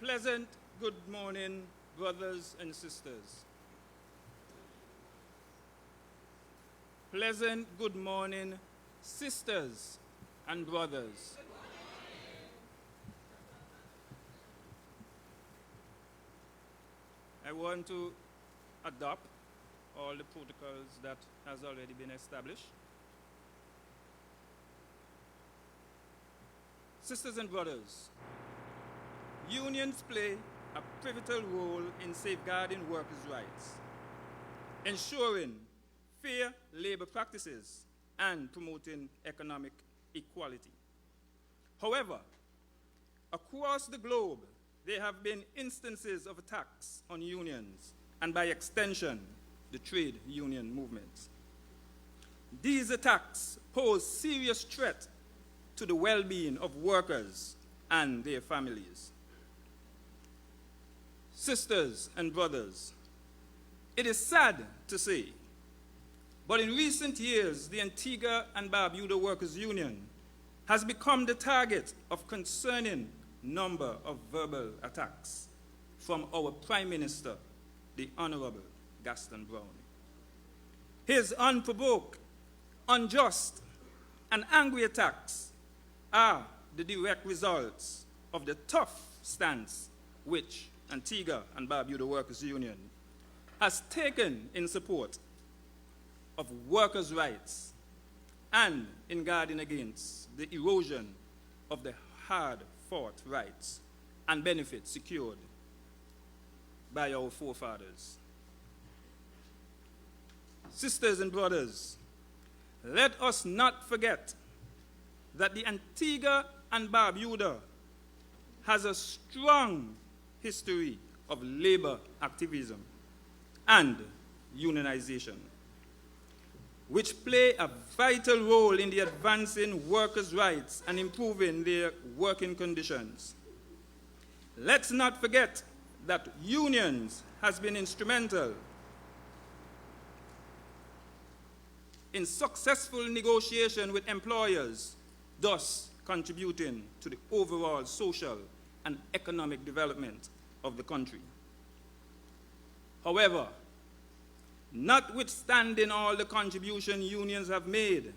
Pleasant good morning, brothers and sisters. Pleasant good morning, sisters and brothers. I want to adopt all the protocols that has already been established. Sisters and brothers, unions play a pivotal role in safeguarding workers' rights, ensuring fair labor practices, and promoting economic equality. However, across the globe, there have been instances of attacks on unions, and by extension, the trade union movement. These attacks pose serious threat to the well-being of workers and their families. Sisters and brothers, it is sad to say, but in recent years, the Antigua and Barbuda Workers' Union has become the target of concerning number of verbal attacks from our Prime Minister, the Honorable Gaston Brown. His unprovoked, unjust, and angry attacks are the direct results of the tough stance which Antigua and Barbuda Workers' Union has taken in support of workers' rights and in guarding against the erosion of the hard-fought rights and benefits secured by our forefathers. Sisters and brothers, let us not forget that the Antigua and Barbuda has a strong history of labor activism and unionization, which play a vital role in the advancing workers' rights and improving their working conditions. Let's not forget that unions has been instrumental in successful negotiation with employers, thus contributing to the overall social and economic development of the country. However, notwithstanding all the contribution unions have made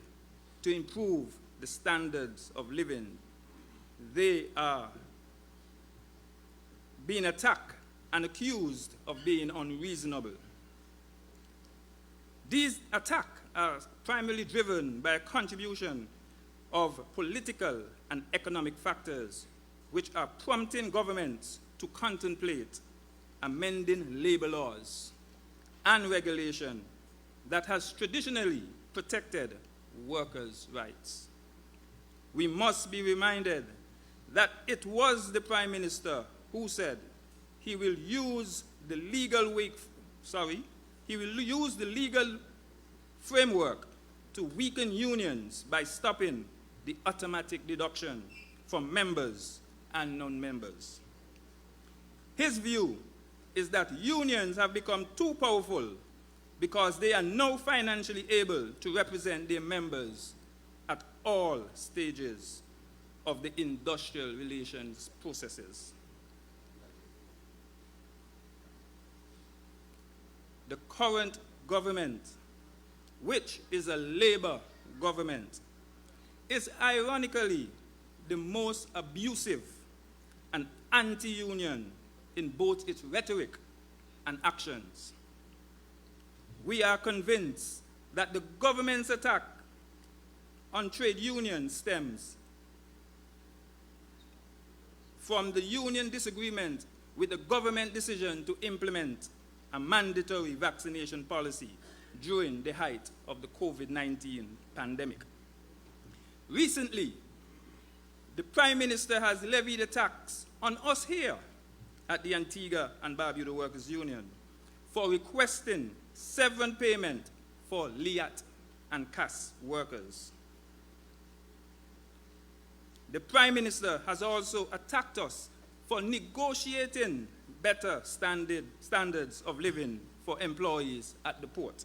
to improve the standards of living, they are being attacked and accused of being unreasonable. These attacks are primarily driven by a contribution of political and economic factors which are prompting governments to contemplate amending labor laws and regulation that has traditionally protected workers' rights. We must be reminded that it was the Prime Minister who said he will use the legal framework to weaken unions by stopping the automatic deduction from members and non-members. His view is that unions have become too powerful because they are now financially able to represent their members at all stages of the industrial relations processes. The current government, which is a labor government, is ironically the most abusive and anti-union in both its rhetoric and actions. We are convinced that the government's attack on trade unions stems from the union disagreement with the government decision to implement a mandatory vaccination policy during the height of the COVID-19 pandemic. Recently, the Prime Minister has levied a tax on us here at the Antigua and Barbuda Workers' Union for requesting severance payment for LIAT and CAS workers. The Prime Minister has also attacked us for negotiating better standards of living for employees at the port.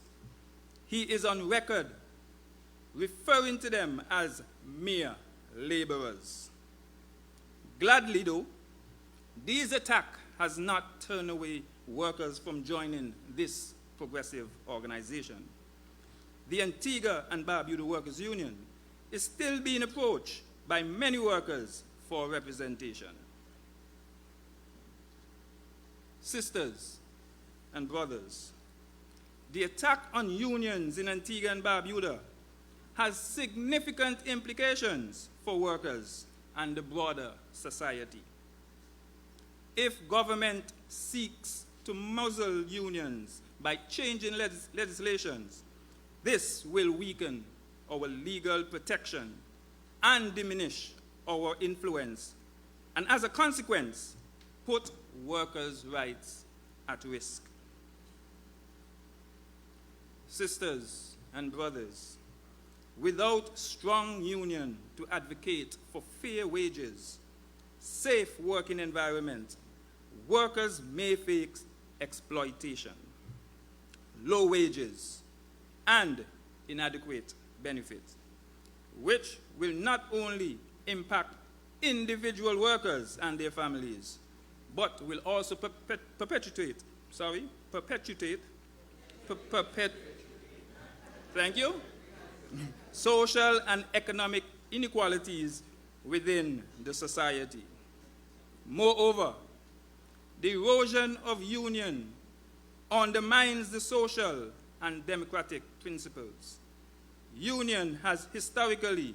He is on record referring to them as mere laborers. Gladly, though, This attack has not turned away workers from joining this progressive organization. The Antigua and Barbuda Workers Union is still being approached by many workers for representation. Sisters and brothers, the attack on unions in Antigua and Barbuda has significant implications for workers and the broader society. If government seeks to muzzle unions by changing legislations, this will weaken our legal protection and diminish our influence, and as a consequence, put workers' rights at risk. Sisters and brothers, without strong union to advocate for fair wages, safe working environment, workers may face exploitation, low wages, and inadequate benefits, which will not only impact individual workers and their families, but will also perpetuate social and economic inequalities within the society. Moreover, the erosion of union undermines the social and democratic principles. Union has historically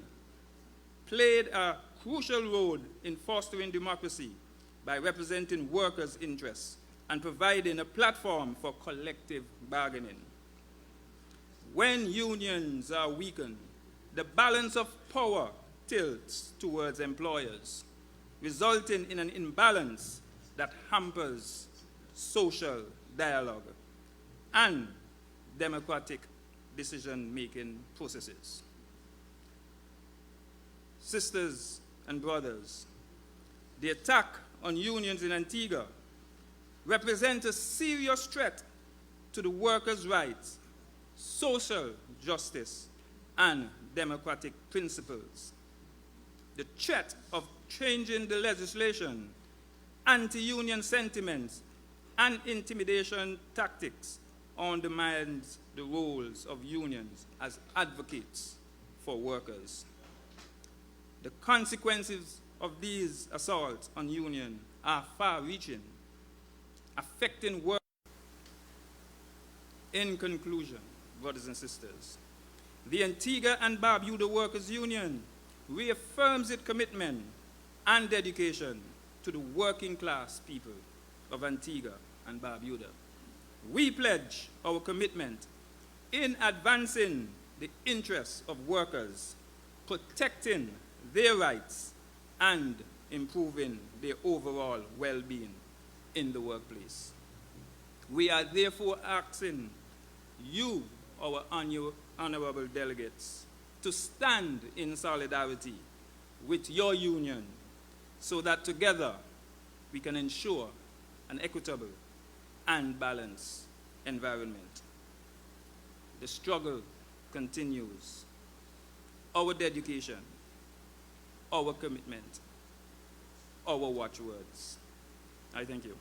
played a crucial role in fostering democracy by representing workers' interests and providing a platform for collective bargaining. When unions are weakened, the balance of power tilts towards employers, resulting in an imbalance that hampers social dialogue and democratic decision-making processes. Sisters and brothers, the attack on unions in Antigua represents a serious threat to the workers' rights, social justice, and democratic principles. The threat of changing the legislation, anti-union sentiments, and intimidation tactics undermines the roles of unions as advocates for workers. The consequences of these assaults on union are far-reaching, affecting work. In conclusion, brothers and sisters, the Antigua and Barbuda Workers Union reaffirms its commitment and dedication to the working class people of Antigua and Barbuda. We pledge our commitment in advancing the interests of workers, protecting their rights, and improving their overall well-being in the workplace. We are therefore asking you, our honorable delegates, to stand in solidarity with your union so that together we can ensure an equitable and balanced environment. The struggle continues. Our dedication, our commitment, our watchwords. I thank you.